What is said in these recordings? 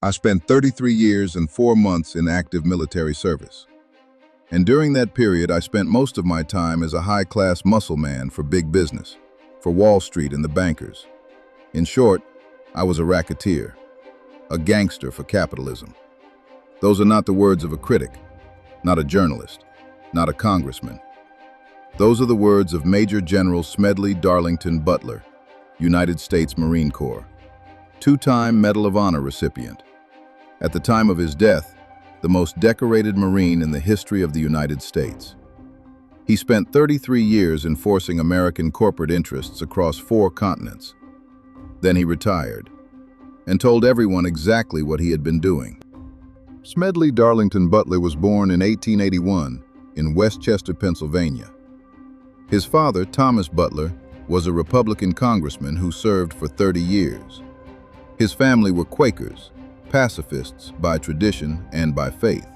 I spent 33 years and 4 months in active military service. And during that period, I spent most of my time as a high-class muscle man for big business, for Wall Street and the bankers. In short, I was a racketeer, a gangster for capitalism. Those are not the words of a critic, not a journalist, not a congressman. Those are the words of Major General Smedley Darlington Butler, United States Marine Corps, two-time Medal of Honor recipient. At the time of his death, the most decorated Marine in the history of the United States. He spent 33 years enforcing American corporate interests across 4 continents. Then he retired and told everyone exactly what he had been doing. Smedley Darlington Butler was born in 1881 in Westchester, Pennsylvania. His father, Thomas Butler, was a Republican congressman who served for 30 years. His family were Quakers, pacifists by tradition and by faith.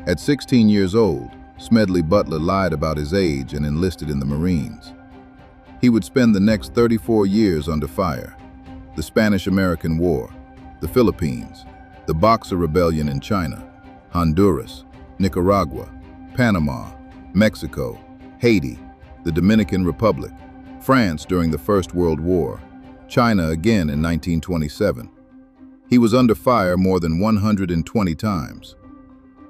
At 16 years old, Smedley Butler lied about his age and enlisted in the Marines. He would spend the next 34 years under fire: the Spanish-American War, the Philippines, the Boxer Rebellion in China, Honduras, Nicaragua, Panama, Mexico, Haiti, the Dominican Republic, France during the First World War, China again in 1927. He was under fire more than 120 times.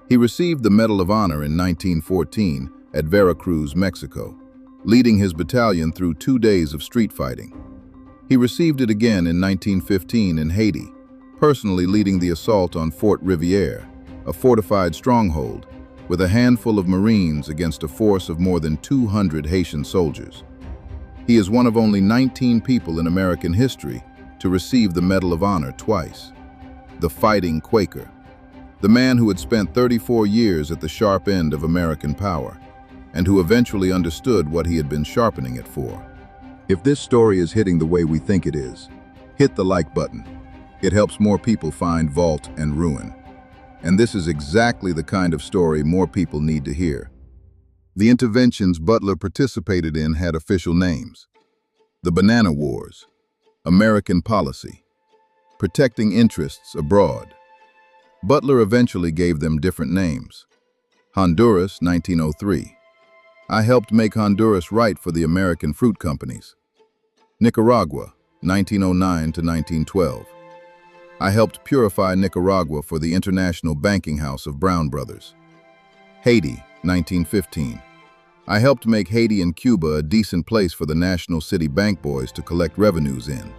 He received the Medal of Honor in 1914 at Veracruz, Mexico, leading his battalion through 2 days of street fighting. He received it again in 1915 in Haiti, personally leading the assault on Fort Riviere, a fortified stronghold, with a handful of Marines against a force of more than 200 Haitian soldiers. He is one of only 19 people in American history to receive the Medal of Honor twice. The fighting Quaker, the man who had spent 34 years at the sharp end of American power, and who eventually understood what he had been sharpening it for. If this story is hitting the way we think it is, hit the like button. It helps more people find Vault and Ruin. And this is exactly the kind of story more people need to hear. The interventions Butler participated in had official names: the Banana Wars, American Policy, Protecting Interests Abroad. Butler eventually gave them different names. Honduras, 1903. I helped make Honduras right for the American fruit companies. Nicaragua, 1909 to 1912. I helped purify Nicaragua for the International Banking House of Brown Brothers. Haiti, 1915. I helped make Haiti and Cuba a decent place for the National City Bank boys to collect revenues in.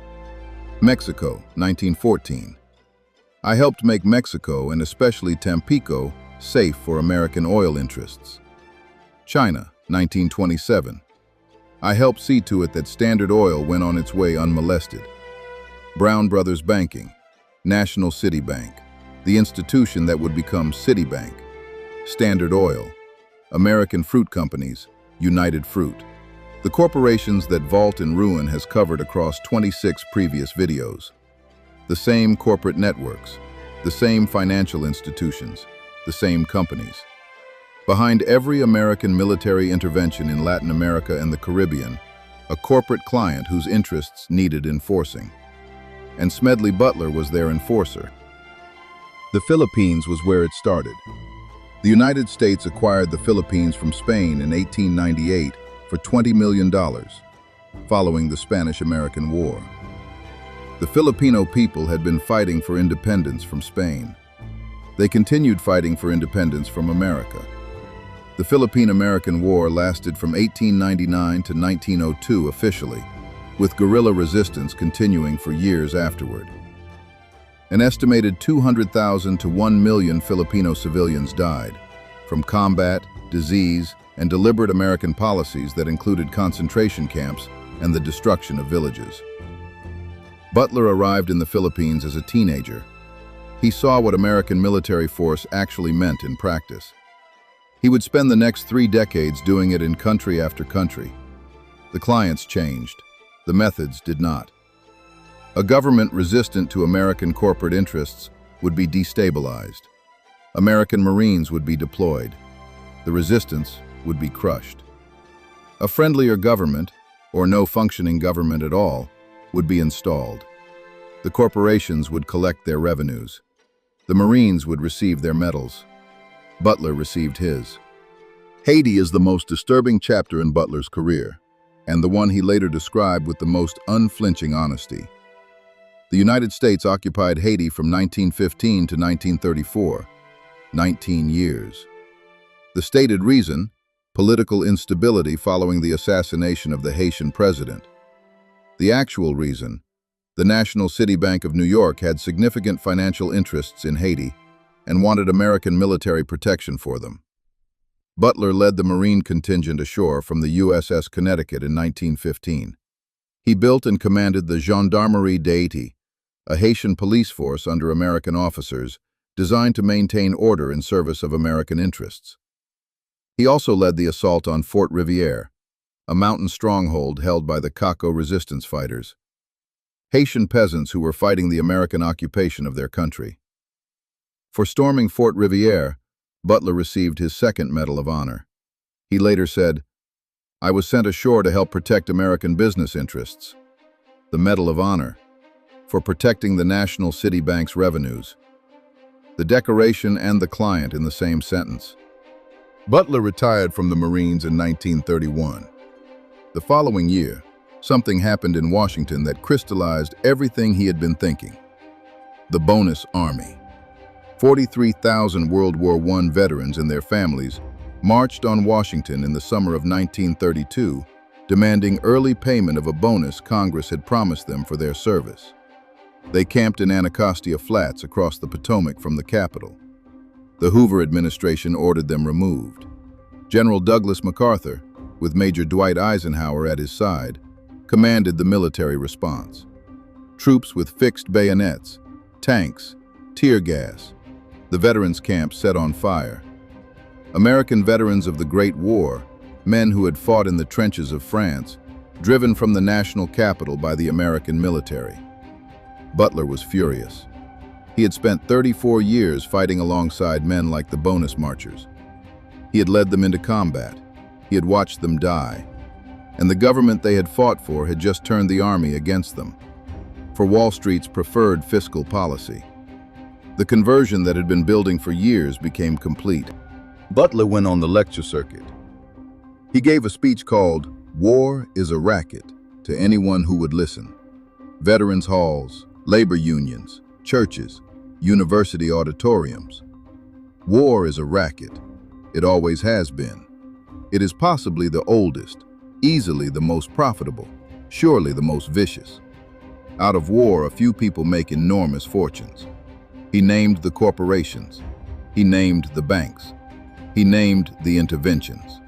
Mexico, 1914. I helped make Mexico, and especially Tampico, safe for American oil interests. China, 1927. I helped see to it that Standard Oil went on its way unmolested. Brown Brothers Banking, National City Bank, the institution that would become Citibank. Standard Oil, American Fruit Companies, United Fruit. The corporations that Vault and Ruin has covered across 26 previous videos. The same corporate networks, the same financial institutions, the same companies. Behind every American military intervention in Latin America and the Caribbean, a corporate client whose interests needed enforcing. And Smedley Butler was their enforcer. The Philippines was where it started. The United States acquired the Philippines from Spain in 1898 for $20 million, following the Spanish-American War. The Filipino people had been fighting for independence from Spain. They continued fighting for independence from America. The Philippine-American War lasted from 1899 to 1902 officially, with guerrilla resistance continuing for years afterward. An estimated 200,000 to 1 million Filipino civilians died from combat, disease, and deliberate American policies that included concentration camps and the destruction of villages. Butler arrived in the Philippines as a teenager. He saw what American military force actually meant in practice. He would spend the next 3 decades doing it in country after country. The clients changed. The methods did not. A government resistant to American corporate interests would be destabilized. American Marines would be deployed. The resistance would be crushed. A friendlier government, or no functioning government at all, would be installed. The corporations would collect their revenues. The Marines would receive their medals. Butler received his. Haiti is the most disturbing chapter in Butler's career, and the one he later described with the most unflinching honesty. The United States occupied Haiti from 1915 to 1934, 19 years. The stated reason: political instability following the assassination of the Haitian president. The actual reason: the National City Bank of New York had significant financial interests in Haiti and wanted American military protection for them. Butler led the Marine contingent ashore from the USS Connecticut in 1915. He built and commanded the Gendarmerie d'Haïti, a Haitian police force under American officers designed to maintain order in service of American interests. He also led the assault on Fort Riviere, a mountain stronghold held by the Quaker resistance fighters, Haitian peasants who were fighting the American occupation of their country. For storming Fort Riviere, Butler received his second Medal of Honor. He later said, "I was sent ashore to help protect American business interests." The Medal of Honor, for protecting the National City Bank's revenues. The decoration and the client in the same sentence. Butler retired from the Marines in 1931. The following year, something happened in Washington that crystallized everything he had been thinking. The Bonus Army. 43,000 World War I veterans and their families marched on Washington in the summer of 1932, demanding early payment of a bonus Congress had promised them for their service. They camped in Anacostia Flats across the Potomac from the Capitol. The Hoover administration ordered them removed. General Douglas MacArthur, with Major Dwight Eisenhower at his side, commanded the military response. Troops with fixed bayonets, tanks, tear gas. The veterans' camp set on fire. American veterans of the Great War, men who had fought in the trenches of France, driven from the national capital by the American military. Butler was furious. He had spent 34 years fighting alongside men like the Bonus Marchers. He had led them into combat. He had watched them die. And the government they had fought for had just turned the army against them, for Wall Street's preferred fiscal policy. The conversion that had been building for years became complete. Butler went on the lecture circuit. He gave a speech called "War is a Racket" to anyone who would listen. Veterans' halls, labor unions, churches, university auditoriums. War is a racket. It always has been. It is possibly the oldest, easily the most profitable, surely the most vicious. Out of war, a few people make enormous fortunes. He named the corporations. He named the banks. He named the interventions.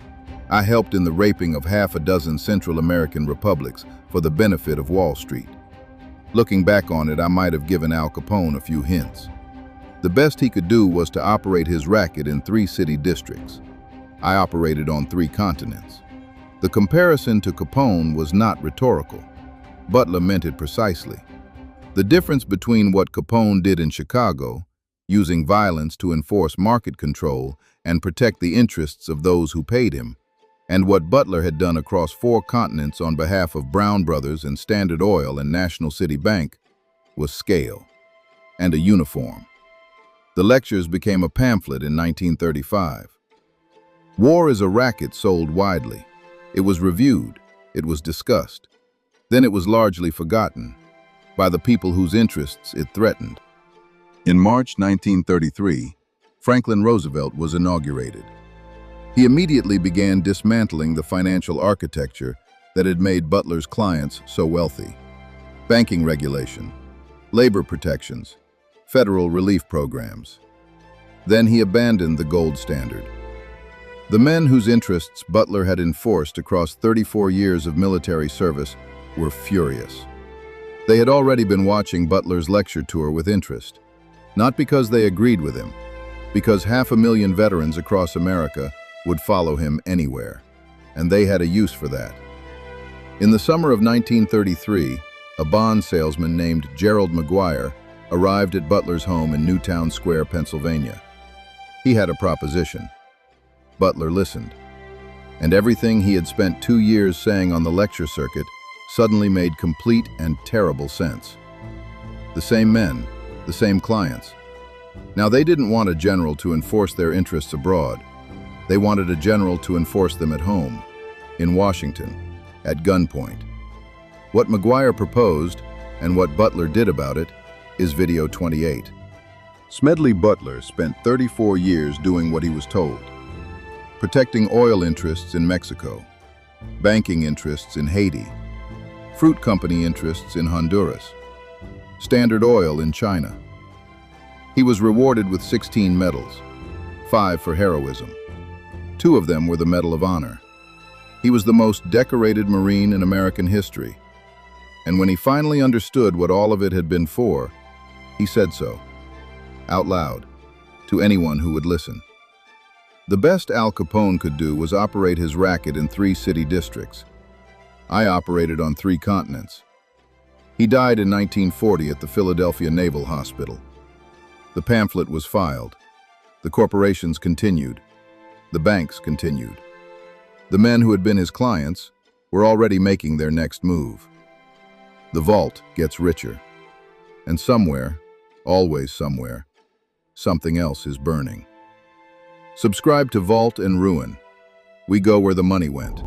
I helped in the raping of half a dozen Central American republics for the benefit of Wall Street. Looking back on it, I might have given Al Capone a few hints. The best he could do was to operate his racket in 3 city districts. I operated on 3 continents. The comparison to Capone was not rhetorical. Butler meant it precisely. The difference between what Capone did in Chicago, using violence to enforce market control and protect the interests of those who paid him, and what Butler had done across 4 continents on behalf of Brown Brothers and Standard Oil and National City Bank, was scale and a uniform. The lectures became a pamphlet in 1935. War is a Racket sold widely. It was reviewed, it was discussed. Then it was largely forgotten by the people whose interests it threatened. In March 1933, Franklin Roosevelt was inaugurated. He immediately began dismantling the financial architecture that had made Butler's clients so wealthy. Banking regulation, labor protections, federal relief programs. Then he abandoned the gold standard. The men whose interests Butler had enforced across 34 years of military service were furious. They had already been watching Butler's lecture tour with interest, not because they agreed with him, because 500,000 veterans across America would follow him anywhere, and they had a use for that. In the summer of 1933, a bond salesman named Gerald McGuire arrived at Butler's home in Newtown Square, Pennsylvania. He had a proposition. Butler listened, and everything he had spent 2 years saying on the lecture circuit suddenly made complete and terrible sense. The same men, the same clients. Now, they didn't want a general to enforce their interests abroad. They wanted a general to enforce them at home, in Washington, at gunpoint. What McGuire proposed, and what Butler did about it, is video 28. Smedley Butler spent 34 years doing what he was told. Protecting oil interests in Mexico, banking interests in Haiti, fruit company interests in Honduras, Standard Oil in China. He was rewarded with 16 medals, 5 for heroism. 2 of them were the Medal of Honor. He was the most decorated Marine in American history. And when he finally understood what all of it had been for, he said so, out loud, to anyone who would listen. The best Al Capone could do was operate his racket in 3 city districts. I operated on 3 continents. He died in 1940 at the Philadelphia Naval Hospital. The pamphlet was filed. The corporations continued. The banks continued. The men who had been his clients were already making their next move. The vault gets richer. And somewhere, always somewhere, something else is burning. Subscribe to Vault and Ruin. We go where the money went.